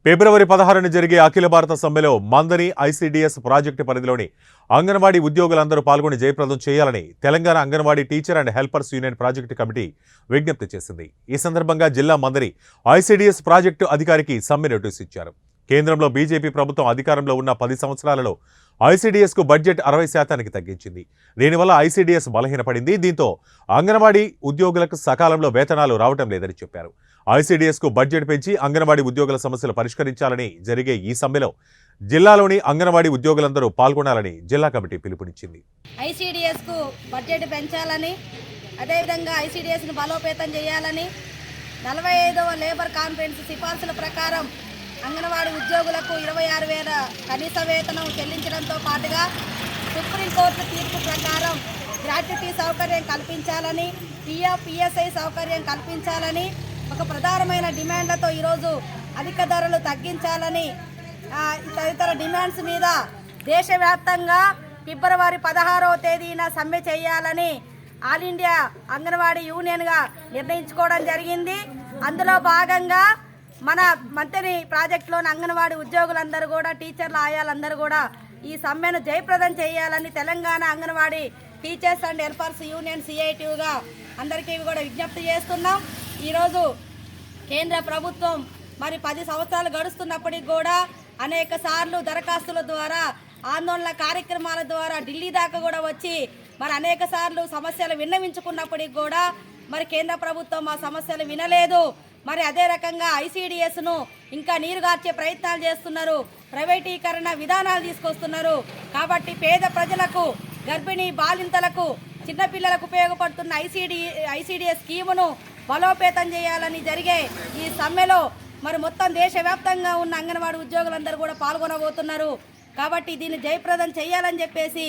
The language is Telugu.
ఫిబ్రవరి 16న జరిగే అఖిల భారత సమ్మెలో మందని ఐసీడీఎస్ ప్రాజెక్టు పరిధిలోని అంగన్వాడీ ఉద్యోగులందరూ పాల్గొని జయప్రదం చేయాలని Telangana anganwadi teacher and helpers union project committee విజ్ఞప్తి చేసింది. ఈ సందర్భంగా జిల్లా మందని ఐసీడీఎస్ ప్రాజెక్టు అధికారికి సమ్మె నోటీసు ఇచ్చారు. కేంద్రంలో బీజేపీ ప్రభుత్వం అధికారంలో ఉన్న 10 సంవత్సరాలలో ఐసీడీఎస్కు బడ్జెట్ 60% తగ్గించింది. దీనివల్ల ఐసీడీఎస్ బలహీనపడింది. దీంతో అంగన్వాడీ ఉద్యోగులకు సకాలంలో వేతనాలు రావటం లేదని చెప్పారు. ఐసీడీఎస్కు బడ్జెట్ పెంచి అంగన్వాడీ ఉద్యోగుల సమస్యలు పరిష్కరించాలని జరిగే ఈ సమ్మెలో జిల్లాలోని అంగన్వాడీ ఉద్యోగులందరూ పాల్గొనాలని జిల్లా కమిటీ పిలుపునిచ్చింది. ఐసీడీఎస్కు బడ్జెట్ పెంచాలని, అదేవిధంగా ఐసీడీఎస్ను బలోపేతం చేయాలని 45వ లేబర్ కాన్ఫరెన్స్ సిఫార్సుల ప్రకారం అంగన్వాడీ ఉద్యోగులకు 26,000 కనీస వేతనం చెల్లించడంతో పాటుగా సుప్రీంకోర్టు తీర్పు ప్రకారం గ్రాట్యుటీ సౌకర్యం కల్పించాలని, పీఎఫ్ పిఎస్ఐ సౌకర్యం కల్పించాలని ఒక ప్రధానమైన డిమాండ్లతో ఈరోజు అధిక ధరలు తగ్గించాలని తదితర డిమాండ్స్ మీద దేశవ్యాప్తంగా ఫిబ్రవరి 16వ తేదీన సమ్మె చేయాలని ఆల్ ఇండియా అంగన్వాడీ యూనియన్గా నిర్ణయించుకోవడం జరిగింది. అందులో భాగంగా మన మంత్రి ప్రాజెక్టులోని అంగన్వాడీ ఉద్యోగులందరూ కూడా, టీచర్లు ఆయాలందరూ కూడా ఈ సమ్మెను జయప్రదం చేయాలని Telangana anganwadi teachers and helpers union సిఐటిగా అందరికీ కూడా విజ్ఞప్తి చేస్తున్నాం. ఈరోజు కేంద్ర ప్రభుత్వం మరి 10 సంవత్సరాలు గడుస్తున్నప్పటికి కూడా అనేక సార్లు దరఖాస్తుల ద్వారా, ఆందోళన కార్యక్రమాల ద్వారా ఢిల్లీ దాకా కూడా వచ్చి మరి అనేక సార్లు సమస్యలు విన్నవించుకున్నప్పటికి కూడా మరి కేంద్ర ప్రభుత్వం ఆ సమస్యలు వినలేదు. మరి అదే రకంగా ఐసీడీఎస్ను ఇంకా నీరుగార్చే ప్రయత్నాలు చేస్తున్నారు, ప్రైవేటీకరణ విధానాలు తీసుకొస్తున్నారు. కాబట్టి పేద ప్రజలకు, గర్భిణీ బాలింతలకు, చిన్నపిల్లలకు ఉపయోగపడుతున్న ఐసీడీఎస్ స్కీమును బలోపేతం చేయాలని జరిగే ఈ సమ్మెలో మరి మొత్తం దేశవ్యాప్తంగా ఉన్న అంగన్వాడీ ఉద్యోగులందరూ కూడా పాల్గొనబోతున్నారు. కాబట్టి దీన్ని జయప్రదం చేయాలని చెప్పేసి